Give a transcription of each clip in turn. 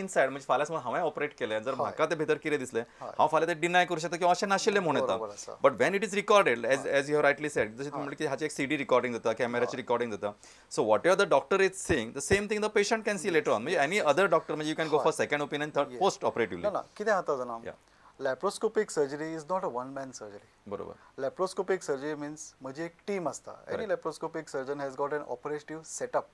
Inside म्हणजे फाल्यां समज हांवें ऑपरेट केलें जर म्हाका ते भितर कितें दिसलें हांव फाल्यां ते डिनाय करूं शकता की अशें नाशिल्लें म्हणून येता but when it is recorded as you rightly said जशें तुमी म्हणलें की हाची एक CD रिकॉर्डिंग जाता कॅमेराची रिकॉर्डिंग जाता so whatever the doctor is saying the same thing the patient can see later on म्हणजे एनी अदर डॉक्टर म्हणजे you can go for second opinion third post operatively ना कितें जाता जाणा laparoscopic surgery is not a one man surgery बरोबर laparoscopic surgery means म्हजी एक team आसता any laparoscopic surgeon has got an operative setup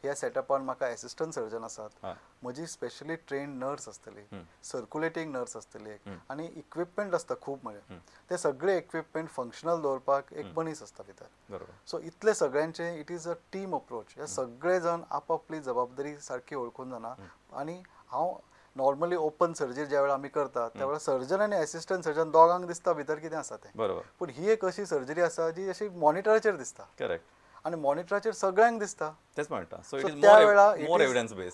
ह्या सेटअपान म्हाका एसिस्टंट सर्जन आसात म्हजी स्पेशली ट्रेन्ड नर्स आसतली सर्क्युलेटिंग नर्स आसतली आनी इक्विपमेंट आसता खूब म्हणजे ते सगळे इक्विपमेंट फंक्शनल दवरपाक एक मनीस आसता भितर सो इतले सगळ्यांचे it is a team approach हे सगळे जण आपापली जबाबदारी सारकी ओळखून जाणा आनी हांव नॉर्मली ओपन सर्जरी ज्या वेळा आमी करता त्या वेळा सर्जन आनी एसिस्टंट सर्जन दोगांक दिसता भितर कितें आसा तें बरोबर पूण ही एक अशी सर्जरी आसा जी अशी मॉनिटराचेर दिसता करेक्ट आनी मॉनिटराचेर सगळ्यांक दिसता तेच म्हणटा सो इट इज त्या वेळा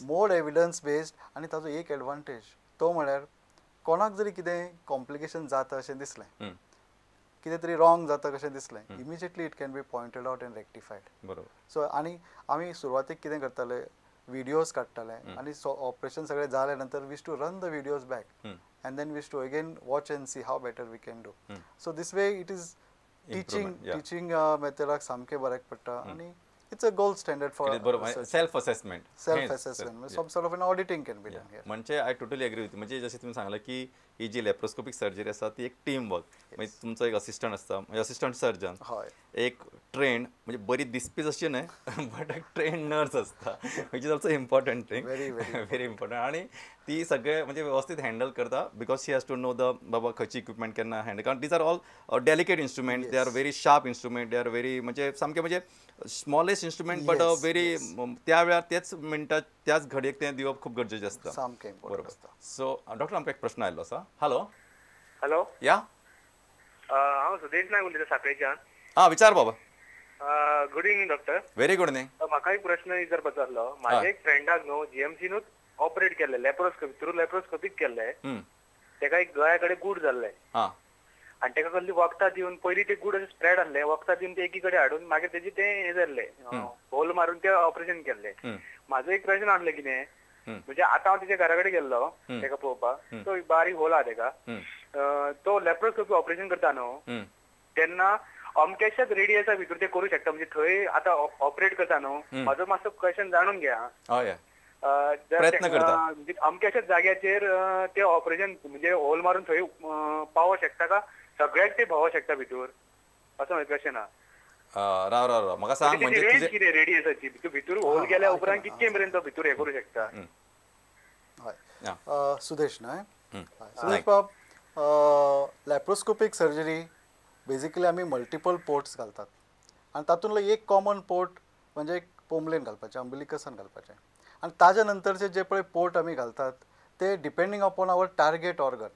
मोर एविडन्स बेस्ड आनी ताजो एक एडवांटेज तो म्हळ्यार कोणाक जरी कितें कॉम्प्लिकेशन जाता अशें दिसलें कितें तरी रॉंग जाता कशें दिसलें immediately it can be pointed out and rectified बरोबर सो आनी आमी सुरवातेक कितें करताले व्हिडिओज काडटाले आनी ऑपरेशन सगळें जाले नंतर wish to run the videos back and then wish to again watch and see how better we can do so this way it is teaching मेथडाक सामकें बऱ्याक पडटा आनी it's a gold standard for self assessment some sort of an auditing can be done here म्हणजे I totally agree with म्हणजे जशें तुमी सांगलें की ही जी लॅप्रोस्कोपिक सर्जरी आसा ती एक टीम वर्क म्हणजे तुमचो एक असिस्टंट आसता म्हणजे असिस्टंट सर्जन एक ट्रेंड म्हणजे बरी दिसपीच अशी न्हय बट एक ट्रेंड नर्स आसता which is also important thing very important आनी ती सगळे म्हणजे व्यवस्थित हँडल करता because she has to know the बाबा खंयची इक्विपमेंट केन्ना हँडल कारण these are all delicate instrument they are very sharp instrument they are very म्हणजे सामकें म्हणजे स्मॉलेस्ट इन्स्ट्रुमेंट बट व्हेरी त्या वेळार तेच मिनटात त्याच घडयेक तें दिवप खूब गरजेचें आसता सामकें बरोबर सो डॉक्टर आमकां एक प्रश्न आयिल्लो आसा हॅलो हॅलो या हांव सुदेश नायक उलयतां सांखळेच्यान हां विचार बाबा good evening doctor very good evening म्हाका एक प्रश्न विचारपाचो आसलो म्हाज्या एक फ्रेंडाक न्हू जीएमसीनूच ऑपरेट केल्ले लॅप्रोस्कोपी थ्रू लॅप्रोस्कोपीक केल्ले तेका एक गळ्या कडेन गूड जाल्ले आनी तेका कसली वखदां दिवन पयलीं ते गूड अशें स्प्रेड आसले वखदां दिवन ते एकी कडेन हाडून मागीर तेजे ते हे जाल्ले होल मारून ते ऑपरेशन केल्ले म्हाजो एक प्रश्न आसले कितें म्हणजे आतां हांव तेच्या घरा कडेन गेल्लो तेका पळोवपाक तो बारीक होल आहा तेका तो लॅप्रोस्कोपी ऑपरेशन करता न्हू तेन्ना अमकेशाच रेडियसा भितर ते करूं शकता म्हणजे थंय आतां ऑपरेट करता न्हू म्हाजो मातसो क्वेश्चन जाणून घ्या प्रयत्न करता अमक्याच्याच जाग्याचेर ते ऑपरेशन म्हणजे होल मारून थंय पावों शकता का सगळ्याक ते पावों शकता भितर असो म्हजो क्वेश्चन आहा राव म्हाका सांग म्हणजे रेंज कितें रेडियसाची भितर होल गेल्या उपरांत कितके मेरेन तो भितर हे करूं शकता हय सुदेश न्हय सुदेश बाब लॅप्रोस्कोपिक सर्जरी बेजिकली आमी मल्टिपल पोर्ट्स घालतात आनी तातूंतलो एक कॉमन पोर्ट म्हणजे पोमलेन घालपाचें अंबिलिकसान घालपाचें आनी ताजे नंतरचे जे पळय पोर्ट आमी घालतात ते डिपेंडींग अपॉन आवर टार्गेट ऑर्गन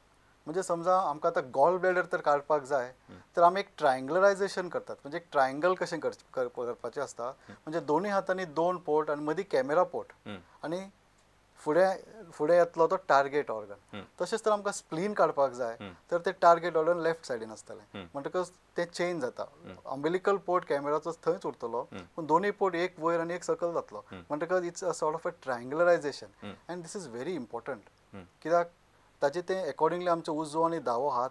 म्हणजे समजा आमकां आतां गॉल ब्लॅडर तर काडपाक जाय तर आमी एक ट्रायंगलरायजेशन करतात म्हणजे एक ट्रायंगल कशें करपाचें आसता म्हणजे दोनूय हातांनी 2 पोर्ट आनी मदीं कॅमेरा पोर्ट आनी फुडें येतलो तो टार्गेट ऑर्गन तशेंच तर आमकां स्प्लीन काडपाक जाय तर ते टार्गेट ऑर्गन लेफ्ट सायडीन आसतलें म्हणटकच तें चेंज जाता अंबिलिकल पोर्ट कॅमेराचो थंयच उरतलो पूण दोनूय पोर्ट एक वयर आनी एक सकयल जातलो म्हणटकच it's a sort of a triangularisation and this is very important कित्याक ताचे तें अकॉर्डिंगली आमचो उजवो आनी दावो हात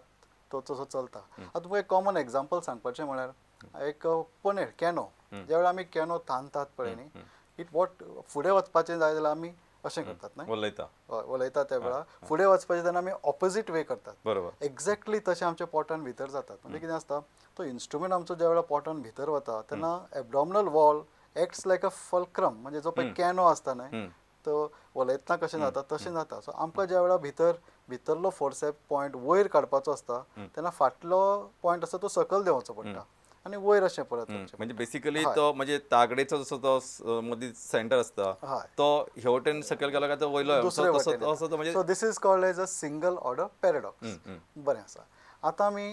तो तसो चलता आतां तुमकां एक कॉमन एग्जांपल सांगपाचें म्हळ्यार एक पनेर कॅनो ज्या वेळार आमी कॅनो ताणतात पळय न्ही इट वॉट फुडें वचपाचें जाय जाल्यार आमी अशें करतात न्हय वलयता त्या वेळार फुडें वचपाचें तेन्ना आमी ऑपोजीट वे करतात बरोबर एक्झॅक्टली तशें आमच्या पोटान भितर जातात म्हणजे कितें आसता तो इन्स्ट्रुमेंट आमचो ज्या वेळार पोटान भितर वता तेन्ना एबडॉमिनल वॉल एक्ट्स लायक अ फल्क्रम म्हणजे जो पळय कॅनो आसता न्हय तो वलयतना कशें जाता तशें जाता सो आमकां ज्या वेळार भितरलो फोर्सेप पॉयंट वयर काडपाचो आसता तेन्ना फाटलो पॉयंट आसा तो सकयल देंवचो पडटा आनी वयर अशें परत म्हणजे बेसिकली तो म्हणजे तागडेचो जसो तो मदीं सेंटर आसता तो ह्या वटेन सकयल गेलो काय तो वयलो असो म्हणजे so this is called as a single order paradox बरें आसा आतां आमी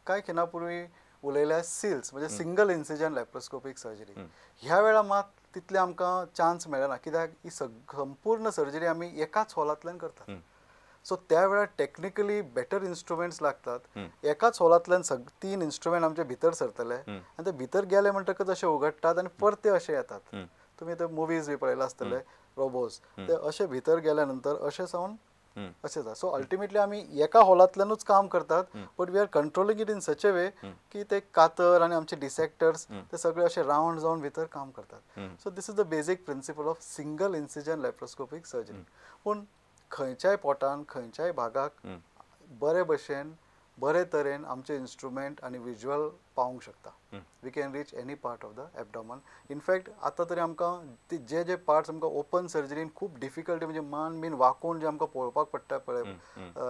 कांय खिणा पूर्वी उलयल्या सिल्स म्हणजे सिंगल इन्सिजन लॅप्रोस्कोपिक सर्जरी ह्या वेळार मात तितले आमकां चान्स मेळना कित्याक ही संपूर्ण सर्जरी आमी एकाच हॉलांतल्यान करतात सो त्या वेळार टेक्निकली बेटर इन्स्ट्रुमेंट्स लागतात एकाच हॉलांतल्यान 3 इन्स्ट्रुमेंट आमचे भितर सरतले आनी ते भितर गेले म्हणटकच अशे उगडटात आनी परते अशे येतात तुमी ते मुवीज बी पळयला आसतले रोबोज ते अशे भितर गेल्या नंतर अशें जावन अशें जाता. सो अल्टिमेटली आमी एका हॉलांतल्यानूच काम करतात, but we are controlling it in such a way की ते कातर आनी आमचे डिसेक्टर्स ते सगळे अशे रावंड जावन भितर काम करतात. सो दिस इज द बेसीक principle of single incision laparoscopic surgery. पूण खंयच्याय पोटान खंयच्याय भागाक बरे भशेन बरे तरेन आमचे इन्स्ट्रुमेंट आनी विज्युअल पावूंक शकता. We can reach any part of the abdomen. In fact आतां तरी आमकां जे पार्ट्स आमकां ओपन सर्जरीन खूब डिफिकल्टी म्हणजे मान बीन वाकून जे आमकां पळोवपाक पडटा पळय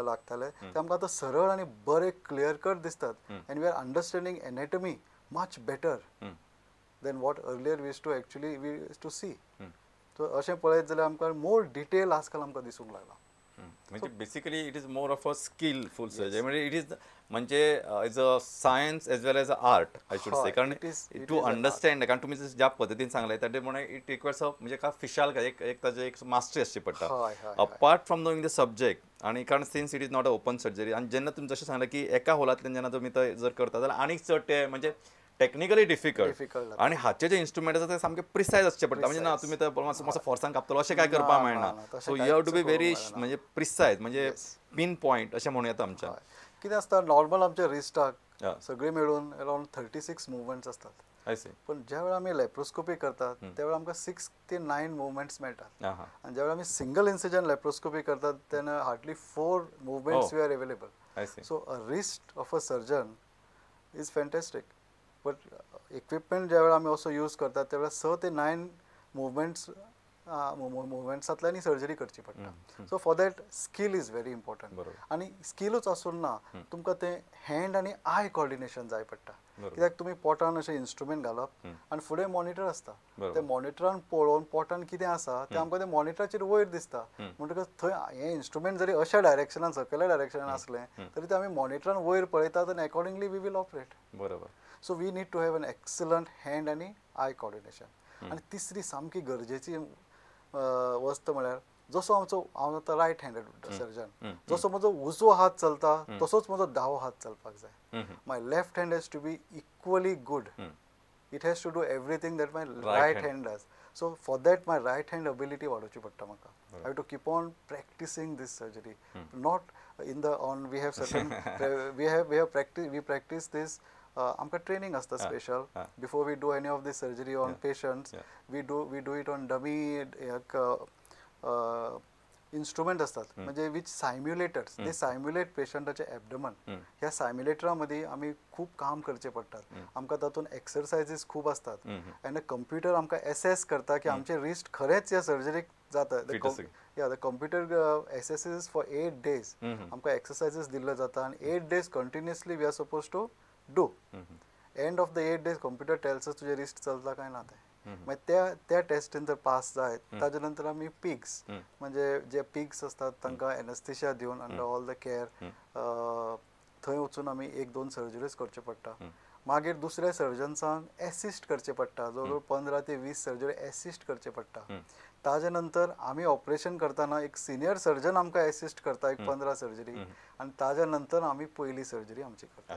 लागताले ते आमकां आतां सरळ आनी बरे क्लियर कट दिसतात. And we are understanding anatomy much better than what earlier we used to actually we used to see. So अशें पळयत जाल्यार आमकां मोर डिटेल आजकाल आमकां दिसूंक लागला. म्हणजे basically it is more of a skilful surgery. म्हणजे इट इज म्हणजे is a science as well as a art I should say. कारण टू अंडरस्टँड कारण तुम्ही ज्या पद्धतीने सांगले त्या प्रमाणे इट रिक्वायर्स अ म्हणजे का फिशाल एक ताजे एक मास्टरी आसची पडटा apart from knowing the subject. आणि कारण since it is not a open surgery आणि जेन्ना तुम्ही जशें सांगलें की एका हॉलांतल्यान जेन्ना तुमी तो जर करता जाल्यार आनीक चड ते म्हणजे टेक्निकली डिफिकल्ट आणि हाचे जे इन्स्ट्रुमेंट आसा ते सामके प्रिसायज आसचे पडटा. म्हणजे ना तुम्ही तो मातसो फोर्सान कापतलो अशें काय करपाक मेळना. So you have to be very म्हणजे प्रिसायज म्हणजे पिन पॉयंट अशें म्हणूं येता आमच्या. कितें आसता नॉर्मल आमच्या रिस्टाक सगळी मेळून अरावंड 36 मुवमेंट्स असतात. पण ज्या वेळा आमी लॅप्रोस्कोपी करतात त्या वेळा आमकां 6 ते 9 मुवमेंट्स मेळटात. आणि ज्या वेळा आमी सिंगल इन्सिजन लॅप्रोस्कोपी करतात तेन्ना hardly 4 movements we are available. So a wrist of a surgeon is fantastic. But equipment ज्या वेळा आमी असो यूज करतात त्या वेळा 6 ते 9 मुवमेंट्सांतल्यान सर्जरी करची पडटा. So for that skill is very important. आनी स्किलूच आसून ना तुमकां तें हँड आनी आय कॉर्डिनेशन जाय पडटा. कित्याक तुमी पोटान अशें इन्स्ट्रुमेंट घालप आनी फुडें मॉनिटर आसता. ते मॉनिटरान पळोवन पोटान कितें आसा तें आमकां ते मॉनिटराचेर वयर दिसता. म्हणटकच थंय हें इन्स्ट्रुमेंट जरी अशा डायरेक्शनान सकयल्या डायरेक्शनान आसलें तरी ते आमी मॉनिटरान वयर पळयतात आनी अकॉर्डिंगली वी वील ऑपरेट. बरोबर. So we need to have an excellent hand आनी आय कॉर्डिनेशन. आनी तिसरी सामकी गरजेची वस्त म्हळ्यार जसो हांव आतां रायट हँडेड सर्जन जसो म्हजो उजवो हात चलता तसोच म्हजो दावो हात चलपाक जाय. My left hand has to be equally good. It has to do everything that my right hand does. So for that my right hand ability वाडोवची पडटा म्हाका. I have to keep on practising this surgery. Not in the on we have certain we practise this. आमकां training आसता special before we do any of this surgery on patients. We do it on dummy instrument असतात म्हणजे which सायम्युलेटर्स they सायम्युलेट पेशंटाचे abdomen. ह्या सायम्युलेटरा मदीं आमी खूब काम करचें पडटात. आमकां तातूंत एक्सरसायजीस खूब आसतात आनी कंप्युटर आमकां एसेस करता की आमचे रिस्ट खरेंच ह्या सर्जरीक जाता. The computer assesses for 8 days आमकां एक्सरसायजीस दिल्लो जाता आनी 8 days continuously we are suppose to do. End of the 8 days computer tells तुजे रिस्ट चलता काय ना ते. मागीर त्या टेस्टीन जर पास जायत ताजे नंतर आमी पिग्स म्हणजे जे पिग्स असतात तांकां एनेस्थेशिया दिवन अंडर ऑल द केअर थंय वचून आमी 1-2 सर्जरीज करचे पडटा. मागीर दुसऱ्या सर्जन्सांक एसिस्ट करचे पडटा. जवळ जवळ 15 ते 20 सर्जरी एसिस्ट करचे पडटा. ताजे नंतर आमी ऑपरेशन करतना एक सिनियर सर्जन आमकां एसिस्ट करता एक 15 सर्जरी आनी ताजे नंतर आमी पयली सर्जरी आमची करता.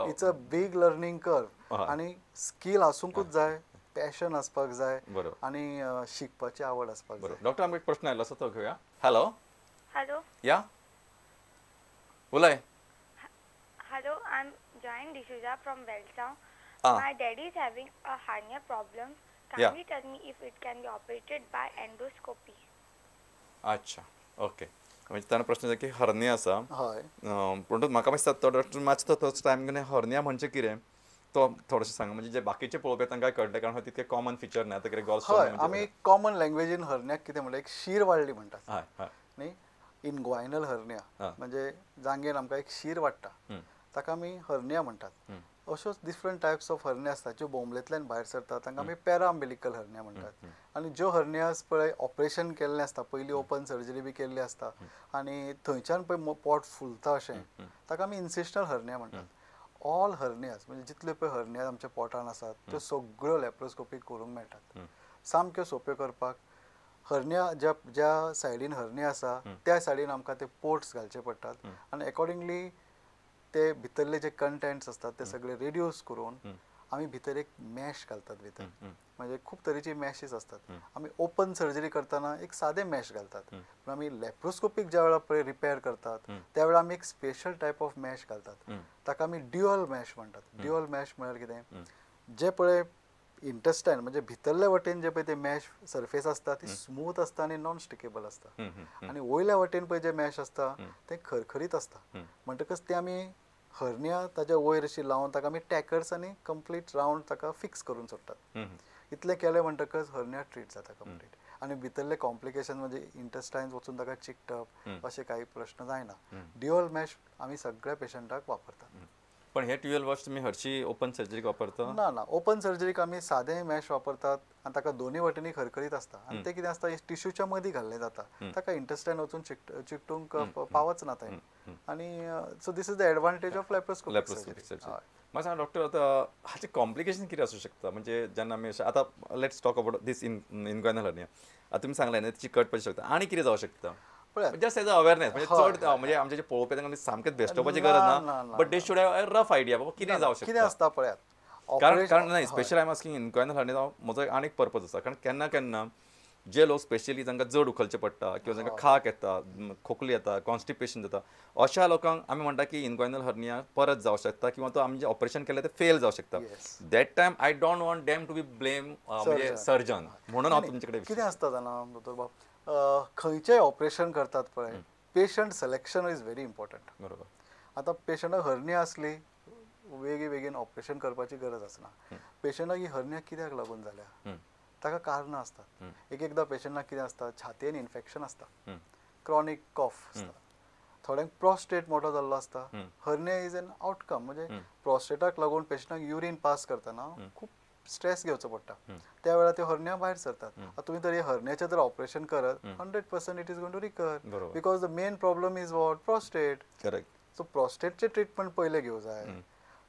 It's a big learning curve आनी स्कील आसूंकूच जाय, पॅशन आसपाक जाय आनी शिकपाची आवड आसपाक जाय. डॉक्टर आमकां एक प्रश्न आयलो आसा तो घेवया. हॅलो हॅलो या उलय. Hello, I'm Jain D'Souza from Welltown. My daddy is having a hernia problem. Can you tell me if it can be operated by endoscopy? अच्छा ओके. म्हणजे ताणें प्रश्न की हर्निया आसा. पूण म्हाका दिसता तो डॉक्टर मातसो तोच टायम हर्निया म्हणजे कितें तो थोडेशें सांग. म्हणजे जे बाकीचे पळोवपी तांकां कळटलें कारण तितके कॉमन फिचर ना. कितें गॉलस्टोन आमी कॉमन लँग्वेजीन हर्नियाक कितें म्हणटा एक शीर वाडली म्हणटात न्ही. इनग्वायनल हर्निया म्हणजे जांगेन आमकां एक शीर वाडटा ताका आमी हर्निया म्हणटात. अश्योच डिफरंट टायप्स ऑफ हर्निया आसतात ज्यो बोमलेंतल्यान भायर सरतात तांकां आमी पॅराअम्बिलिकल हर्निया म्हणटात. आनी ज्यो हर्नियास पळय ऑपरेशन केल्लें आसता पयलीं ओपन सर्जरी बी केल्ली आसता आनी थंयच्यान पळय पोट फुलता अशें ताका आमी इन्सिशनल हर्निया म्हणटात. ऑल हर्नियास म्हणजे जितल्यो पळय हर्निया आमच्या पोटान आसात त्यो सगळ्यो लॅप्रोस्कोपीक करूंक मेळटात. सामक्यो सोंप्यो करपाक. हर्निया ज्या सायडीन हर्निया आसा त्या सायडीन आमकां ते पोर्ट्स घालचे पडटात आनी अकॉर्डिंगली ते भितरले जे कंटेंट्स असतात ते सगळे रिड्यूस करून आमी भितर एक मॅश घालतात भितर, म्हणजे खूप तरेची मॅशीस असतात. आमी ओपन सर्जरी करताना एक सादे मॅश घालतात, पण आमी लॅप्रोस्कोपीक ज्या वेळा पळय रिपेअर करतात त्या वेळा आमी एक स्पेशल टायप ऑफ मॅश घालतात, ताका आमी ड्युअल मॅश म्हणटात. ड्युअल मॅश म्हळ्यार कितें, जे पळय इंटेस्टायन म्हणजे भितरल्या वटेन जे पळय ते मॅश सरफेस आसता ती स्मूथ आसता आनी नॉन स्टिकेबल आसता, आनी वयल्या वटेन पळय जे मॅश आसता ते खरखरीत आसता. म्हणटकच ते आमी हर्निया ताच्या वयर अशी लावन ताका आमी टॅकर्स आनी कंप्लीट रावंड ताका फिक्स करून सोडटात. इतलें केलें म्हणटकच हर्निया ट्रीट जाता कंप्लीट, आनी भितरले कॉम्प्लिकेशन म्हणजे इंटेस्टायन्स वचून ताका चिकटप अशे काही प्रश्न जायना. ड्युअल मॅश आमी सगळ्या पेशंटाक वापरतात. पण हे ड्युअल वॉश तुम्ही हरशी ओपन सर्जरीक वापरता? ना, ओपन सर्जरीक आमी सादें मॅश वापरतात आनी ताका दोनूय वटेनी खरखरीत आसता, आनी ते कितें आसता टिश्यूच्या मदीं घाल्लें जाता, ताका इंटेस्टायन वचून चिकटूंक पावच ना थंय. आनी so this is the advantage of laparoscopic surgery. म्हाका सांग डॉक्टर, आतां हाचे कॉम्प्लिकेशन कितें आसूं शकता? म्हणजे जेन्ना आमी आतां let's talk about this inguinal hernia. आतां तुमी सांगलें न्ही चिकट पडूं शकता, आनी कितें जावं शकता? जस्ट एज अवेअरनेस, म्हणजे चड म्हणजे आमचे जे पळोवपी तांकां सामकेंच बेश्टोवपाची गरज ना, but they should have rough idea बाबा कितें जावं शकता. कितें आसता पळयात, कारण नाही special I am asking inguinal hernia म्हजो आनीक पर्पज आसा. कारण केन्ना केन्ना जे लोक स्पेशली तांकां जड उखलचें पडटा किंवा तांकां खाक येता, खोकली येता, कॉन्स्टिपेशन जाता, अशा लोकांक आमी म्हणटा की इनग्वायनल हर्निया परत जावं शकता किंवा तो आमी जे ऑपरेशन केलें तें फेल जावं शकता. That time I don't want them to be blame म्हणजे सर्जन. म्हणून हांव तुमचे कडेन कितें आसता जाणा दोतोर बाब, खंयचेंय ऑपरेशन करतात पळय patient selection is very important. बरोबर. आतां पेशंटाक हर्निया आसली बेगीन ऑपरेशन करपाची गरज आसना. पेशंटाक ही हर्निया कित्याक लागून जाल्या ताका कारणां आसतात. एकदां पेशंटाक कितें आसता, छातयेन इन्फेक्शन आसता, क्रॉनीक कॉफ आसता, थोड्यांक प्रोस्टेट मोठो जाल्लो आसता. हर्निया इज एन आउटकम, म्हणजे प्रोस्टेटाक लागून पेशंटाक युरीन पास करतना खूप स्ट्रेस घेवचो पडटा, त्या वेळार त्यो हर्निया भायर सरतात. तुमी तर हे हर्नियाचें जर ऑपरेशन करत 100% it is going to recur, because the main problem is what, prostate. Correct. So प्रोस्टेटचे ट्रिटमेंट पयले घेवं जाय,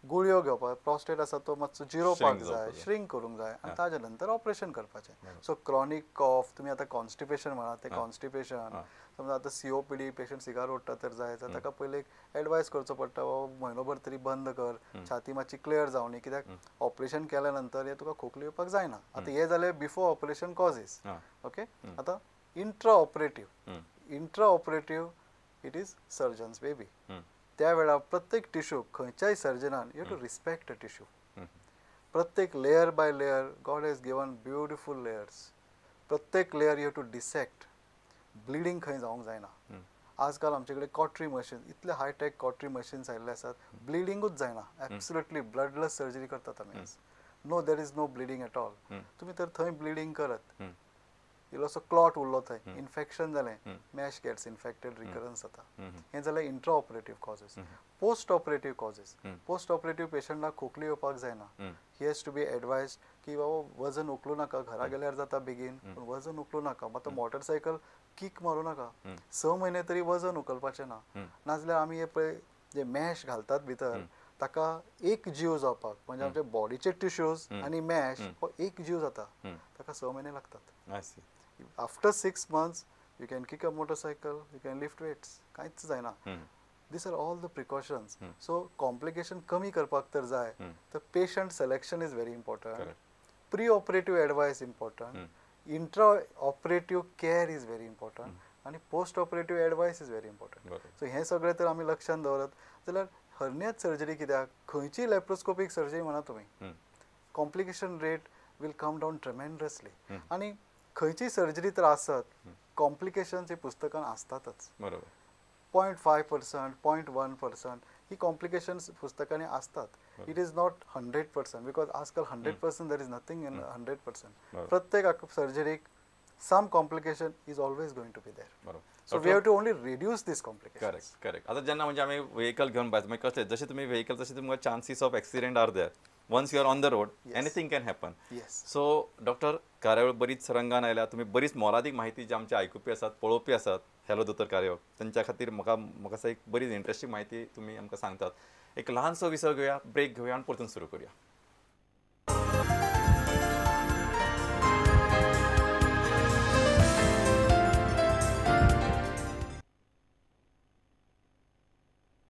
गुळयो घेवपाक, प्रोस्टेट आसा तो मातसो जिरोवपाक जाय, श्रिंक करूंक जाय, आनी ताजे नंतर ऑपरेशन करपाचें. सो क्रॉनीक कॉफ, तुमी आतां कॉन्स्टिपेशन म्हणात, तें कॉन्स्टिपेशन समजा आतां COPD पेशंट सिगार ओडटा तर जाय जाल्यार ताका पयले एडवायस करचो पडटा, म्हयनोभर तरी बंद कर, छाती मातशी क्लियर जावनी, कित्याक ऑपरेशन केल्या नंतर हे तुका खोकली येवपाक जायना. आतां हे जाले बिफोर ऑपरेशन कॉजीस. ओके. आतां intra operative it is surgeon's baby. त्या वेळार प्रत्येक टिश्यू खंयच्याय सर्जनान you have to respect the tissue. प्रत्येक layer by layer God has given beautiful layers. प्रत्येक layer you have to dissect. Bleeding खंय जावंक जायना. आजकाल आमचे कडेन कॉटरी मशीन, इतले हायटेक कॉटरी मशीन्स आयिल्ले आसात, ब्लिडींगूच जायना. एब्सोल्युटली ब्लडलेस सर्जरी करतात आमी. No, there is no bleeding at all. तुमी तर थंय ब्लिडींग करत, इल्लोसो क्लॉट उरलो थंय, इन्फेक्शन जालें, मॅश गेट्स इन्फेक्टेड, रिकरन्स जाता. हें जालें intra operative causes. Post operative causes. Post operative पेशंटाक खोकली येवपाक जायना. ही हॅज टू बी एडवायज्ड की बाबा वजन उखलू नाका, घरा गेल्यार जाता बेगीन, पूण वजन उखलू नाका. मात मोटरसायकल किक मारूं नाका. 6 म्हयने तरी वजन उखलपाचें ना. नाजाल्यार आमी हे पळय जे मॅश घालतात भितर ताका एक जीव जावपाक, म्हणजे आमच्या बॉडीचे टिश्यूज आनी मॅश हो एक जीव जाता, ताका 6 म्हयने लागतात. After 6 months you can kick a motorcycle, you can lift weights, कांयच जायना. These are all the precautions. So complication कमी करपाक तर जाय तर patient selection is very important. Pre-operative advice important. Intra-operative care is very important. आणि post-operative advice is very important. So हे सगळे तर आमी लक्षांत दवरत जाल्यार हर्नियात सर्जरी कित्याक, खंयची लॅप्रोस्कोपिक सर्जरी म्हणा तुमी, complication rate will come down tremendously. आनी खंयची सर्जरी तर आसत, कॉम्प्लिकेशन्स ही पुस्तकान आसतातच. 0.5%, 0.1% ही कॉम्प्लिकेशन्स पुस्तकांनी आसतात. इट इज नॉट 100%, बिकॉज आजकाल 100% देर इज नथिंग इन 100%. प्रत्येक सर्जरीक some complication is always going to be there. So we have to only reduce this complications. Correct. आता जेन्ना म्हणजे आमी व्हेकल घेवन भायर मागीर कसले जशें तुमी व्हेकल तशें तुमकां chances of accident are there. Once you are on the road anything can happen. So doctor, कार्यावळ बरीच रंगान आयल्या, तुमी बरीच मोलादीक माहिती जे आमचे आयकुपी आसात, पळोवपी आसात हॅलो दोतोर कार्यावळ, तांच्या खातीर म्हाका एक बरीच इंट्रस्टिंग माहिती तुमी आमकां सांगतात. एक ल्हानसो विसर घेवया, ब्रेक घेवया आनी परतून सुरू करूया.